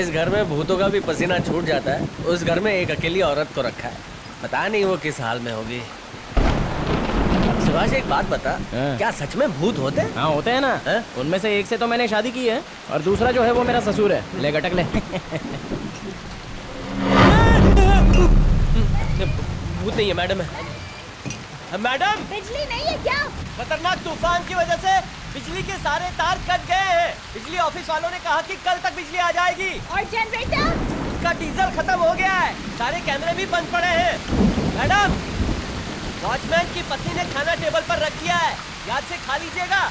जिस घर में भूतों का भी पसीना छूट जाता है उस घर में एक अकेली औरत को रखा है। पता नहीं वो किस हाल में होगी। सुभाष एक बात बता, क्या सच में भूत होते हैं? हाँ होते हैं ना। उनमें से एक से तो मैंने शादी की है और दूसरा जो है वो मेरा ससुर है। ले गटक ले। भूत नहीं है मैडम। मैडम बिजली नहीं है क्या? खतरनाक तूफान की वजह से बिजली के सारे तार कट गए हैं। बिजली ऑफिस वालों ने कहा कि कल तक बिजली आ जाएगी। और जनरेटर? उसका डीजल खत्म हो गया है। सारे कैमरे भी बंद पड़े हैं। मैडम, वॉचमैन की पत्नी ने खाना टेबल पर रख दिया है, याद से खा लीजिएगा।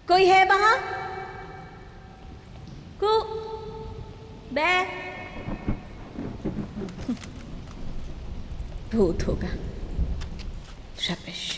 कोई है वहां? कु बे भूत होगा। रबिश।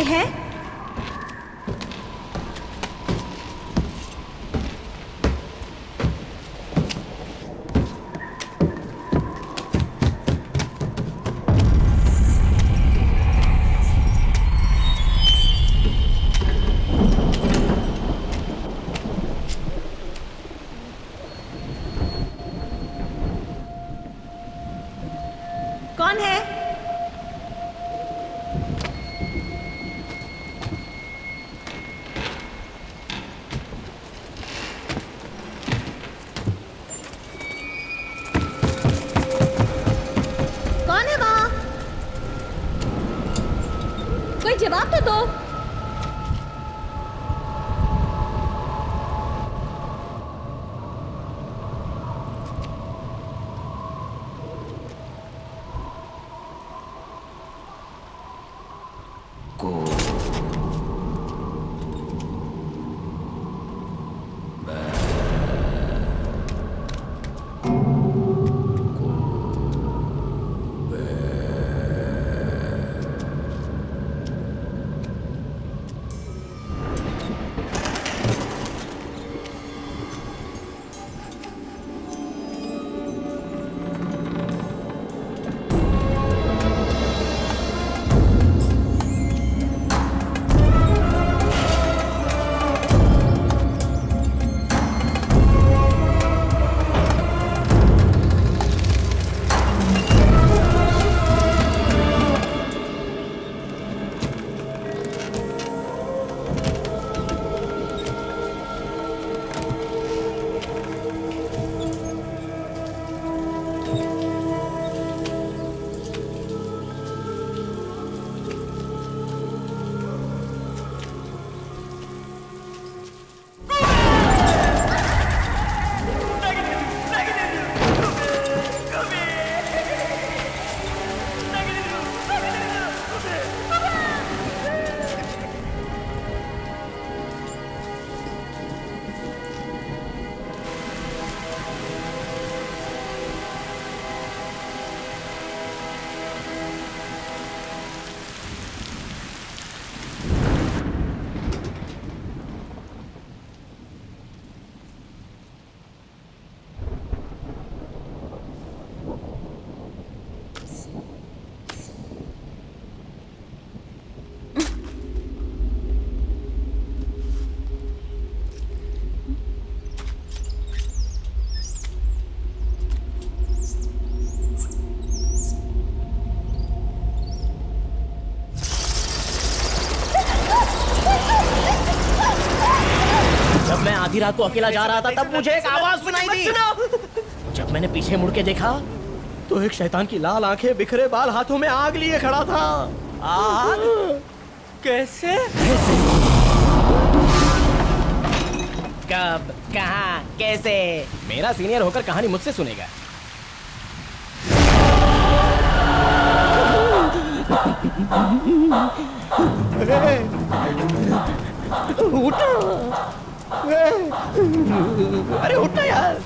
कोई है? कौन है? कौन है वहां? कोई जवाब तो दो। आधी रात को अकेला जा रहा था तब मुझे एक आवाज सुनाई दी। जब मैंने पीछे मुड़ के देखा तो एक शैतान की लाल आंखें, बिखरे बाल, हाथों में आग लिए खड़ा था। आग? कैसे? कब, कहाँ, कैसे? मेरा सीनियर होकर कहानी मुझसे सुनेगा। उठो! अरे उठो यार!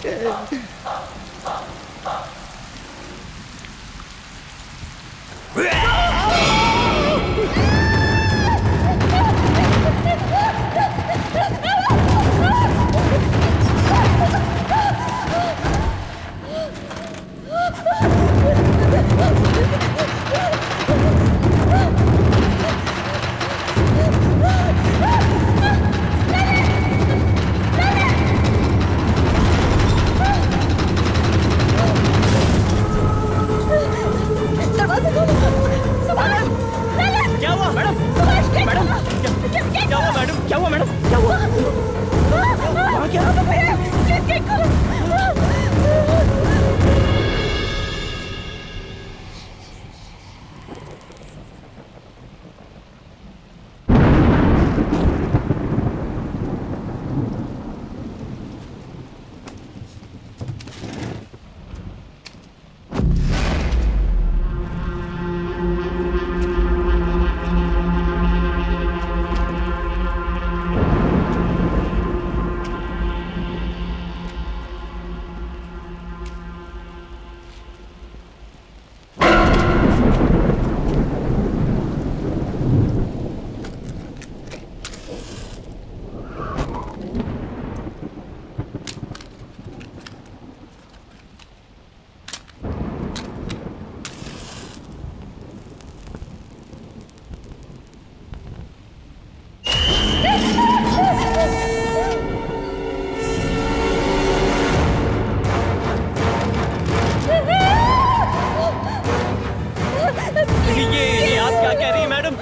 ये आप क्या कह रही हैं मैडम?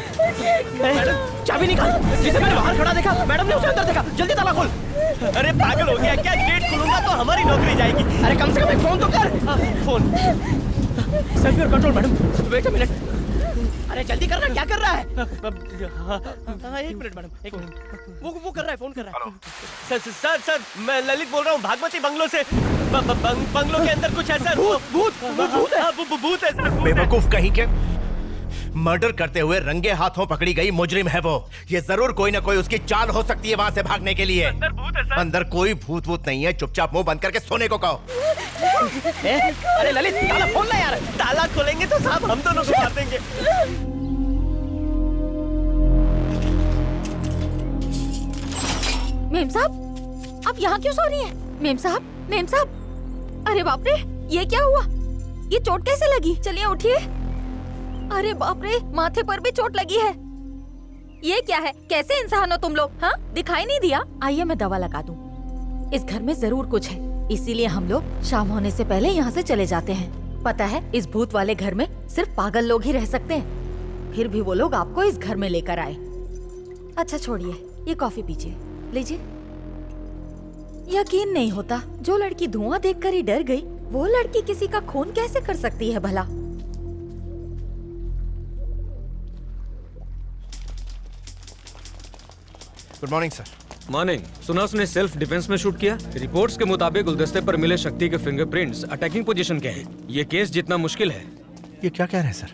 मैडम चाबी निकाल, जिसे मैंने बाहर खड़ा देखा, मैडम ने उसे अंदर देखा। जल्दी ताला खोल। अरे पागल हो गया क्या? गेट खोलूंगा तो हमारी नौकरी जाएगी। अरे कम से कम एक फोन तो कर। Phone. Self your control madam. Wait a minute. अरे जल्दी करना, क्या कर रहा है? एक मिनट मैडम, एक मिनट। वो कर रहा है, फोन कर रहा है। सर मैं ललित बोल रहा हूँ भागमती बंगलो से। बंगलो के अंदर कुछ है सर। भूत है सर। बेवकूफ कहीं के, मर्डर करते हुए रंगे हाथों पकड़ी गई मुजरिम है वो। ये जरूर कोई ना कोई उसकी चाल हो सकती है वहां से भागने के लिए। अंदर भूत है सर। अंदर कोई भूत वूत नहीं है, चुपचाप मुंह बंद करके सोने को कहो। अरे ललित ताला खोल ना यार। ताला खोलेंगे तो साहब हम दोनों को मार देंगे। मेम साहब, आप यहाँ क्यों सो रही हैं? मेम साहब, अरे बाप रे, ये क्या हुआ? ये चोट कैसे लगी? चलिए उठिए। अरे बाप रे, माथे पर भी चोट लगी है। ये क्या है? कैसे इंसान हो तुम लोग? हाँ, दिखाई नहीं दिया? आइए मैं दवा लगा दूं। इस घर में जरूर कुछ है, इसीलिए हम लोग शाम होने से पहले यहाँ से चले जाते हैं। पता है, इस भूत वाले घर में सिर्फ पागल लोग ही रह सकते हैं। फिर भी वो लोग आपको इस घर में लेकर आए। अच्छा छोड़िए, ये कॉफी पीजिए, लीजिए। यकीन नहीं होता, जो लड़की धुआं देखकर ही डर गई, वो लड़की किसी का खून कैसे कर सकती है भला? Good morning sir. मॉर्निंग। सुना उसने सेल्फ डिफेंस में शूट किया। रिपोर्ट्स के मुताबिक गुलदस्ते पर मिले शक्ति के फिंगरप्रिंट्स अटैकिंग पोजीशन के हैं। ये केस जितना मुश्किल है। ये क्या कह रहे हैं सर?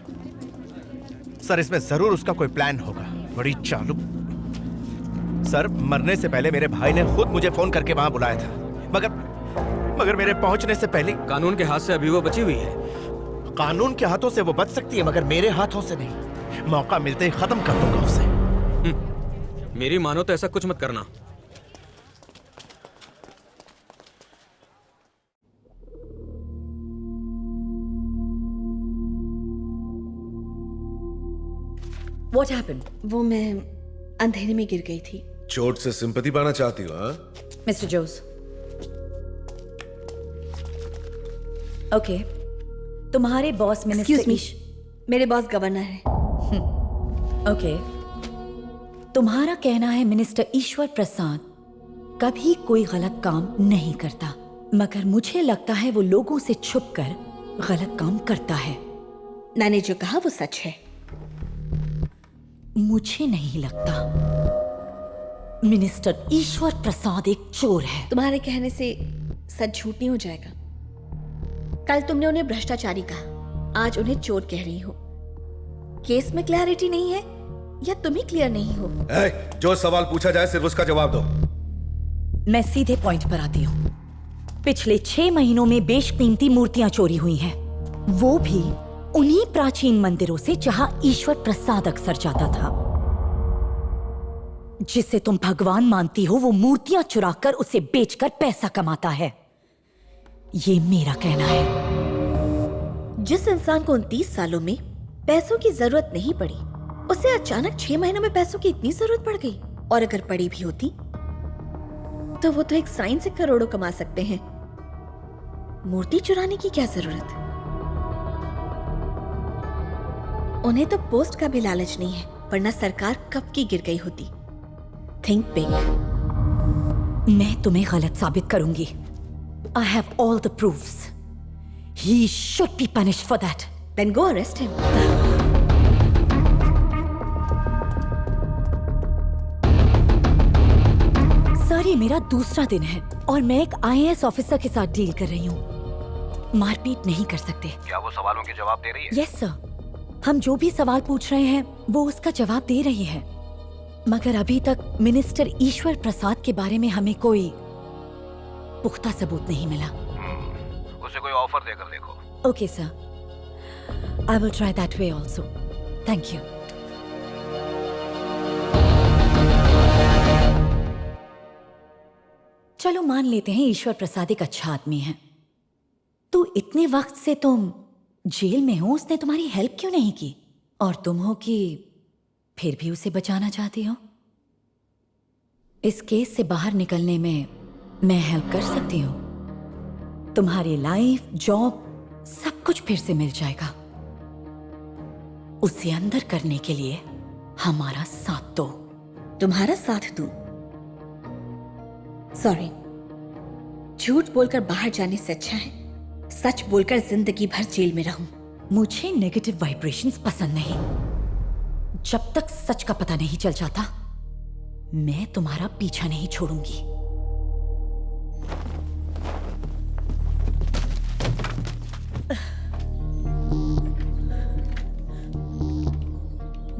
सर इसमें जरूर उसका कोई प्लान होगा। बड़ी चालू। सर मरने से पहले मेरे भाई ने खुद मुझे फोन करके वहां बुलाया था, मगर मेरे पहुंचने से पहले। कानून के हाथ से अभी वो बची हुई है। कानून के हाथों से वो बच सकती है, मगर मेरे हाथों से नहीं। मौका मिलते ही खत्म कर दूंगा उसे। मेरी मानो तो ऐसा कुछ मत करना। What happened? वो मैं अंधेरे में गिर गई थी। चोट से सिंपैथी पाना चाहती हो? हाँ? Mr. Jose. Okay. तुम्हारे बॉस Excuse me. मिनिस्टर मेरे बॉस गवर्नर है। ओके। तुम्हारा कहना है मिनिस्टर ईश्वर प्रसाद कभी कोई गलत काम नहीं करता, मगर मुझे लगता है वो लोगों से छुपकर गलत काम करता है। मैंने जो कहा वो सच है। मुझे नहीं लगता। मिनिस्टर ईश्वर प्रसाद एक चोर है। तुम्हारे कहने से सच झूठ नहीं हो जाएगा। कल तुमने उन्हें भ्रष्टाचारी कहा, आज उन्हें चोर कह रही हो। केस में क्लैरिटी नहीं है या तुम ही क्लियर नहीं हो? जो सवाल पूछा जाए सिर्फ उसका जवाब दो। मैं सीधे पॉइंट पर आती हूँ। पिछले 6 महीनों में बेशकीमती मूर्तियां चोरी हुई हैं, वो भी उन्हीं प्राचीन मंदिरों से जहां ईश्वर प्रसाद अक्सर जाता था। जिसे तुम भगवान मानती हो, वो मूर्तियां चुराकर उसे बेचकर पैसा कमाता है। ये मेरा कहना है। जिस इंसान को 29 सालों में पैसों की जरूरत नहीं पड़ी, उसे अचानक 6 महीनों में पैसों की इतनी जरूरत पड़ गई। और अगर पड़ी भी होती तो वो तो एक साइन से करोड़ों कमा सकते हैं। मूर्ति चुराने की क्या जरूरत? उन्हें तो पोस्ट का भी लालच नहीं है, वरना सरकार कब की गिर गई होती। Think big. मैं तुम्हें गलत साबित करूंगी। I have all the proofs. He should be punished for that. Then go arrest him. Sir, ये मेरा दूसरा दिन है और मैं एक IAS ऑफिसर के साथ डील कर रही हूँ। मारपीट नहीं कर सकते। क्या वो सवालों के जवाब दे रही है? यस सर, हम जो भी सवाल पूछ रहे हैं वो उसका जवाब दे रही है, मगर अभी तक मिनिस्टर ईश्वर प्रसाद के बारे में हमें कोई पुख्ता सबूत नहीं मिला। उसे कोई ऑफर देकर देखो। Okay sir, I will try that way also. Thank you. चलो मान लेते हैं ईश्वर प्रसाद एक अच्छा आदमी है, तो इतने वक्त से तुम जेल में हो, उसने तुम्हारी हेल्प क्यों नहीं की? और तुम हो कि फिर भी उसे बचाना चाहती हो? इस केस से बाहर निकलने में मैं हेल्प कर सकती हूँ। तुम्हारी लाइफ, जॉब, सब कुछ फिर से मिल जाएगा। उसे अंदर करने के लिए हमारा साथ दो। तुम्हारा साथ दूं? सॉरी, झूठ बोलकर बाहर जाने से अच्छा है सच बोलकर जिंदगी भर जेल में रहूं। मुझे नेगेटिव वाइब्रेशंस पसंद नहीं। जब तक सच का पता नहीं चल जाता मैं तुम्हारा पीछा नहीं छोड़ूंगी।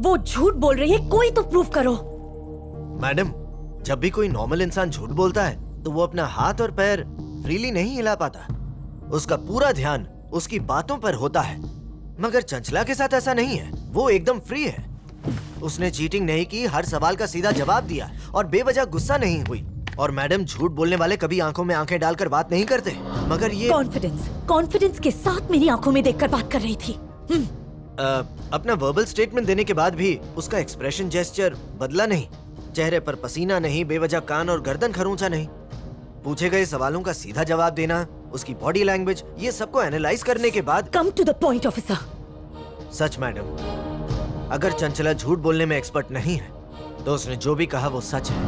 वो झूठ बोल रही है, कोई तो प्रूफ करो। मैडम, जब भी कोई नॉर्मल इंसान झूठ बोलता है तो वो अपना हाथ और पैर फ्रीली नहीं हिला पाता। उसका पूरा ध्यान उसकी बातों पर होता है। मगर चंचला के साथ ऐसा नहीं है, वो एकदम फ्री है। उसने चीटिंग नहीं की, हर सवाल का सीधा जवाब दिया और बेवजह गुस्सा नहीं हुई। और मैडम, झूठ बोलने वाले कभी आंखों में आंखें डालकर बात नहीं करते, मगर ये कॉन्फिडेंस के साथ मेरी आंखों में देखकर बात कर रही थी। अपना वर्बल स्टेटमेंट देने के बाद भी उसका एक्सप्रेशन जेस्चर बदला नहीं। चेहरे पर पसीना नहीं, बेवजह कान और गर्दन खरोंचा नहीं। पूछे गए सवालों का सीधा जवाब देना, उसकी बॉडी लैंग्वेज, ये सबको एनालाइज करने के बाद। Come to the point officer. सच मैडम, अगर चंचला झूठ बोलने में एक्सपर्ट नहीं है तो उसने जो भी कहा वो सच है।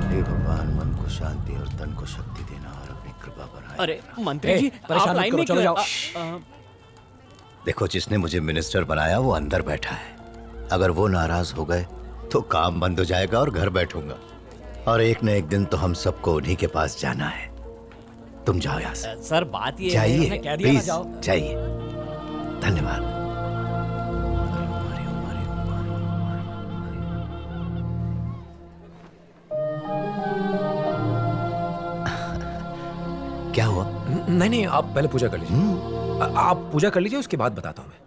हे भगवान, मन को शांति और तन को शक्ति देना और अपनी कृपा बनाए। अरे मंत्री जी, परेशान मत करो, चलो जाओ। देखो, जिसने मुझे मिनिस्टर बनाया वो अंदर बैठा है। अगर वो नाराज हो गए तो काम बंद हो जाएगा और घर बैठूंगा। और एक न एक दिन तो हम सबको उन्हीं के पास जाना है। तुम जाओ यहाँ से। सर बात ये जाइए, है, कह दिया ना, प्लीज जाओ। जाइए। धन्यवाद। क्या हुआ? नहीं नहीं, आप पहले पूजा कर लीजिए। आप पूजा कर लीजिए, उसके बाद बताता हूँ मैं।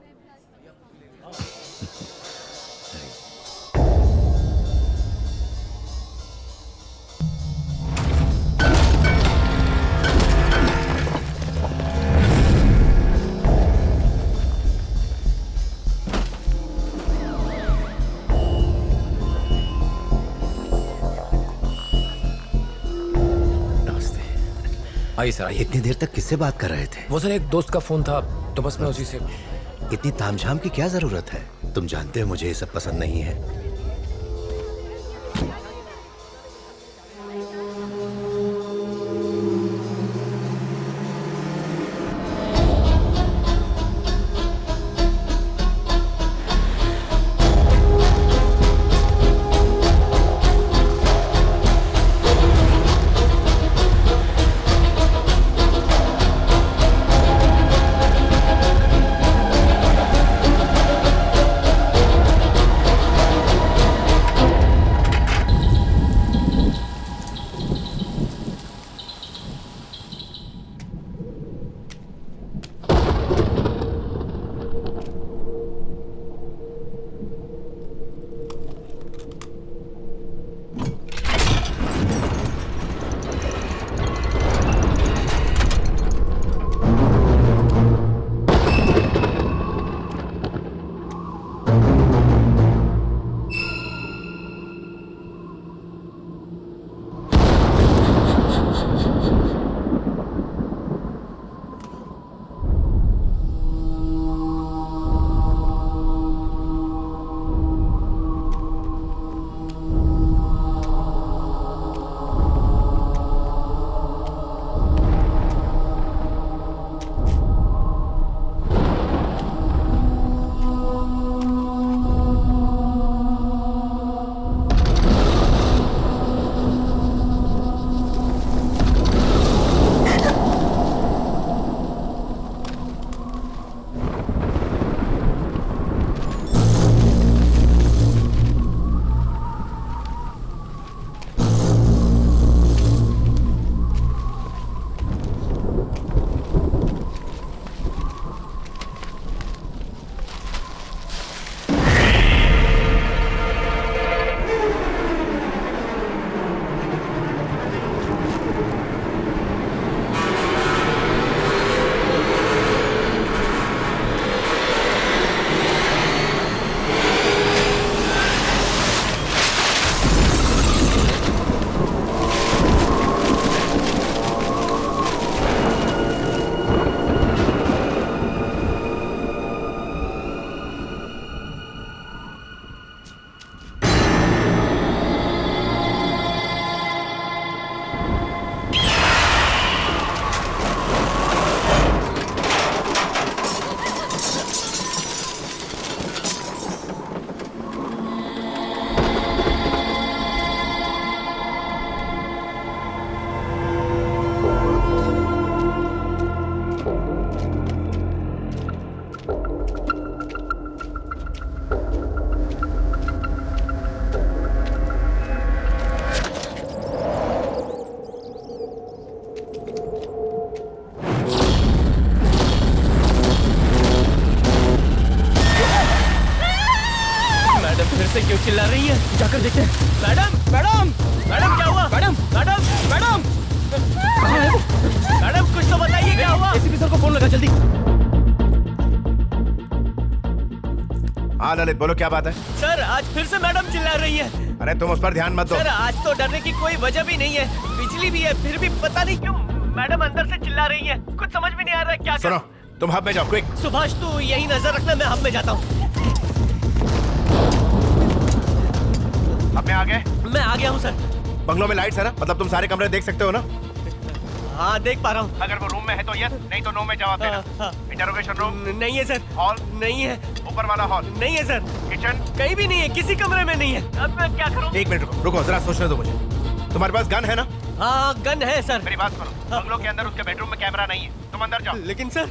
आइए सर, आइए। इतनी देर तक किससे बात कर रहे थे? वो सर एक दोस्त का फोन था तो बस मैं उसी से। इतनी तामझाम की क्या जरूरत है? तुम जानते हो मुझे ये सब पसंद नहीं है। फिर से क्यों चिल्ला रही है? जाकर देखते हैं। मैडम मैडम मैडम क्या हुआ? मैडम मैडम मैडम कहाँ है वो? मैडम कुछ तो बताइए क्या हुआ? एसीपी सर को फोन लगा जल्दी। हाँ ललित बोलो क्या बात है? सर आज फिर से मैडम चिल्ला रही है। अरे तुम उस पर ध्यान मत दो। सर आज तो डरने की कोई वजह भी नहीं है, बिजली भी है, फिर भी पता नहीं क्यों मैडम अंदर से चिल्ला रही है। कुछ समझ में नहीं आ रहा है क्या सुनो तुम हब में जाओ क्विक। सुभाष तू यही नजर रखना, मैं हब में जाता हूँ। हब में आ गए? मैं आ गया हूँ सर। बंगलों में लाइट्स है ना, मतलब तुम सारे कमरे देख सकते हो ना? हाँ देख पा रहा हूँ। अगर वो रूम में है तो यस, नहीं तो नो में जवाब देना। इंटरोगेशन रूम नहीं है सर। हॉल नहीं है। ऊपर वाला हॉल नहीं है सर। किचन कहीं भी नहीं है, किसी कमरे में नहीं है। अब मैं क्या करूँ? एक मिनट रुको रुको जरा सोचने दो मुझे। तुम्हारे पास गन है ना? हाँ गन है सर। मेरी बात सुनो, बंगलों के अंदर उसके बेडरूम में कैमरा नहीं है, तुम अंदर जाओ। लेकिन सर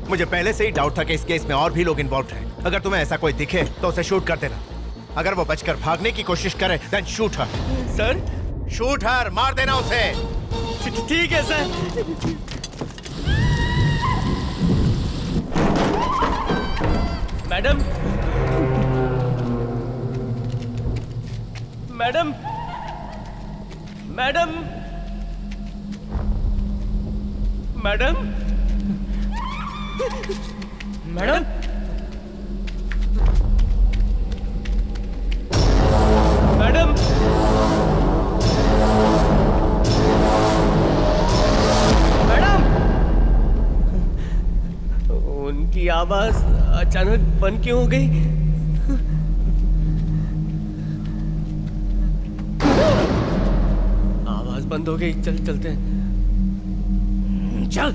मुझे पहले से ही डाउट था कि इस केस में और भी लोग इन्वॉल्व हैं। अगर तुम्हें ऐसा कोई दिखे तो उसे शूट कर देना। अगर वो बचकर भागने की कोशिश करे देन शूट हर। सर शूट हर, मार देना उसे। ठीक है sir. Madam madam madam madam madam madam madam उनकी आवाज अचानक बंद क्यों हो गई? आवाज बंद हो गई। चलते हैं। चल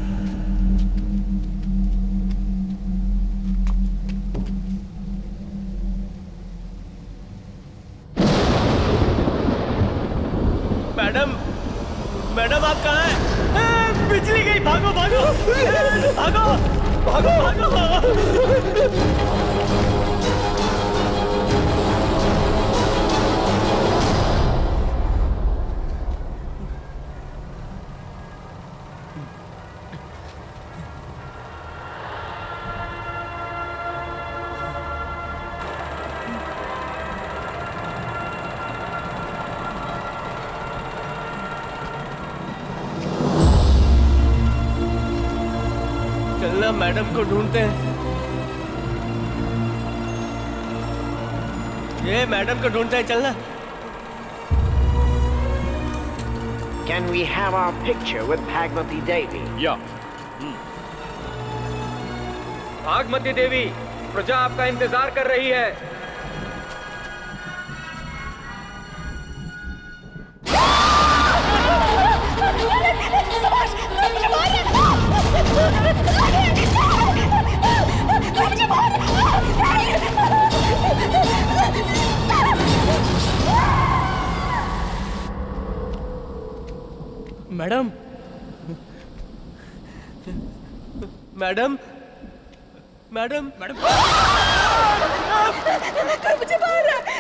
मैडम मैडम आप कहाँ हैं? बिजली गई, भागो भागो भागो भागो भागो। चलना मैडम को ढूंढते हैं। ये मैडम को ढूंढते हैं, चलना। Can we have our picture with Bhagmati Devi? Yeah. Bhagmati देवी, प्रजा आपका इंतजार कर रही है। मैडम मैडम मैडम मैडम मुझे मार रहा है,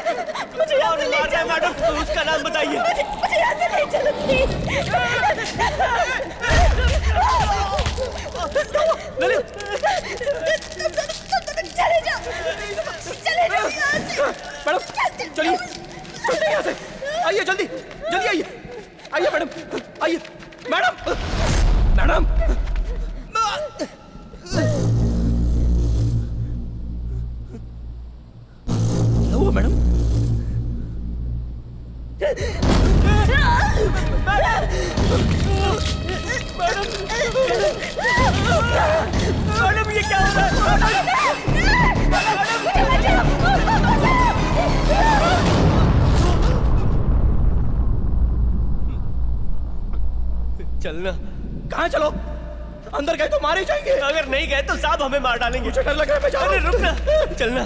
मुझे यहाँ से ले चलो। मैडम उसका नाम बताइए। मुझे यहाँ से ले चलो प्लीज। चले जाओ, चले जाओ यहाँ से। मैडम चलिए चलिए यहाँ से, आइए जल्दी जल्दी आइए, आइए मैडम आइए। मैडम मैडम क्या हुआ मैडम? मैडम ये क्या हो रहा है? चलना। कहाँ चलो? अंदर गए तो मारे जाएंगे। अगर नहीं गए तो साहब हमें मार डालेंगे। मुझे डर लग रहा है, मैं जा रहा हूं। अरे रुक ना, चलना।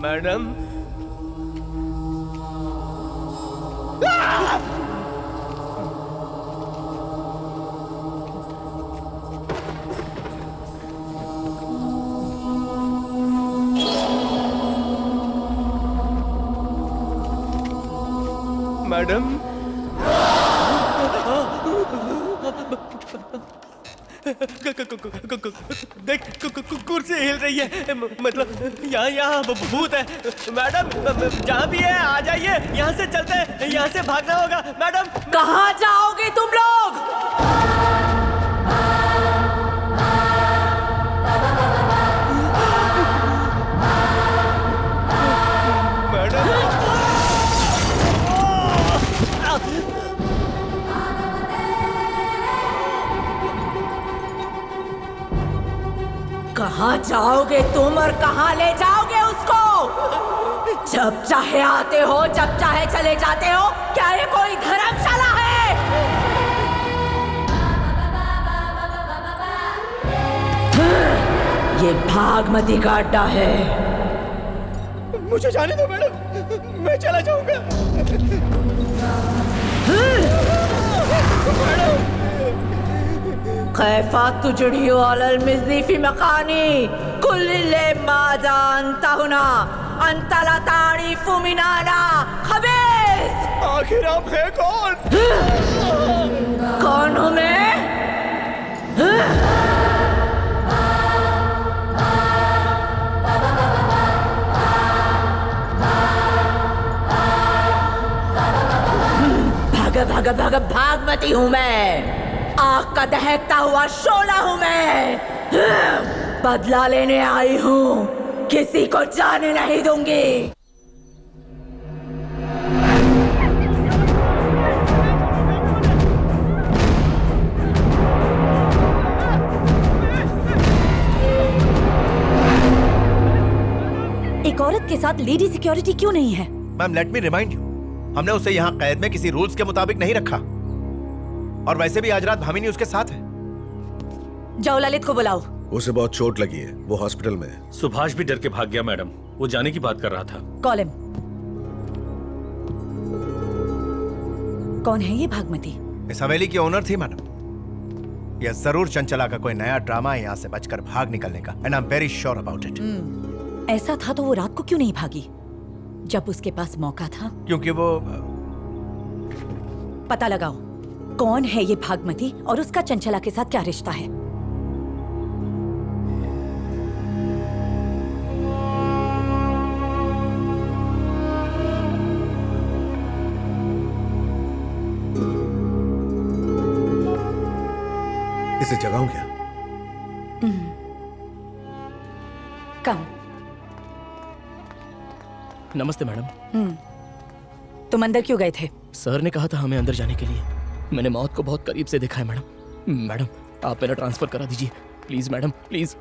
मैडम मैडम देख कुर्सी हिल रही है, मतलब यहाँ भूत है। मैडम जहाँ भी है आ जाइए, यहाँ से चलते हैं, यहाँ से भागना होगा। मैडम कहाँ जाओगे तुम लोग? कहाँ जाओगे तुम और कहाँ ले जाओगे उसको? जब चाहे आते हो, जब चाहे चले जाते हो। क्या ये कोई धर्मशाला है? ये भागमती का अड्डा है। मुझे जाने दो मैडम, मैं चला जाऊंगा। कैफा तुजड़ियो अलल मिज़ी फी मकानी कुल्ले माजान ताहुना अंतला तारीफु मिनाना खबीस। आखिर आप है कौन? कौन हूँ मैं? भागमती हूँ मैं। आग का दहकता हुआ शोला हूँ मैं। बदला लेने आई हूँ, किसी को जाने नहीं दूंगी। एक औरत के साथ लेडी सिक्योरिटी क्यों नहीं है? Ma'am let me remind you, हमने उसे यहाँ कैद में किसी रूल्स के मुताबिक नहीं रखा, और वैसे भी आज रात भामिनी उसके साथ है। जाओ ललित को बुलाओ। उसे बहुत चोट लगी है, वो हॉस्पिटल में है। सुभाष भी डर के भाग गया मैडम, वो जाने की बात कर रहा था। कॉलिम। कौन है ये भागमती? इस हवेली की ओनर थी मैडम। यह जरूर चंचला का कोई नया ड्रामा है यहाँ से बचकर भाग निकलने का, and I am very sure about it. ऐसा था तो वो रात को क्यों नहीं भागी जब उसके पास मौका था? क्योंकि वो पता लगाओ कौन है ये भागमती और उसका चंचला के साथ क्या रिश्ता है। इसे जगाऊं क्या? कम। नमस्ते मैडम। तुम अंदर क्यों गए थे? सर ने कहा था हमें अंदर जाने के लिए। मैंने मौत को बहुत करीब से देखा है मैडम। मैडम आप मेरा ट्रांसफर करा दीजिए प्लीज मैडम, प्लीज।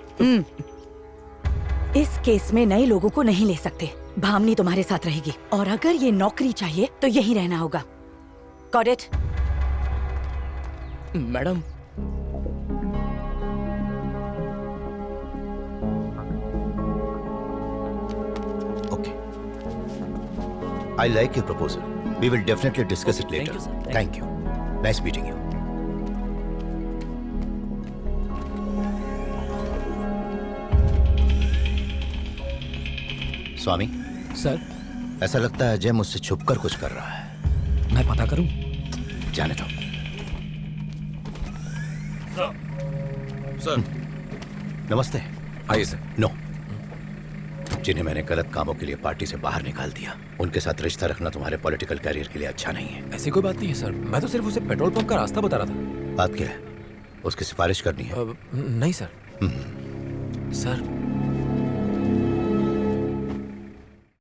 इस केस में नए लोगों को नहीं ले सकते। भामनी तुम्हारे साथ रहेगी, और अगर ये नौकरी चाहिए तो यहीं रहना होगा। Got it? Madam I like your proposal. We will definitely discuss it later. Thank you, sir. Thank you. Nice meeting you. Swami sir, ऐसा लगता है अजय मुझसे छुपकर कुछ कर रहा है। मैं पता करूं? जाने दो। सर। नमस्ते। आइए सर। नो, जिन्हें मैंने गलत कामों के लिए पार्टी से बाहर निकाल दिया, उनके साथ रिश्ता रखना तुम्हारे पॉलिटिकल कैरियर के लिए अच्छा नहीं है। ऐसी कोई बात नहीं है सर, मैं तो सिर्फ उसे पेट्रोल पंप का रास्ता बता रहा था। बात क्या है? उसकी सिफारिश करनी है? नहीं सर। सर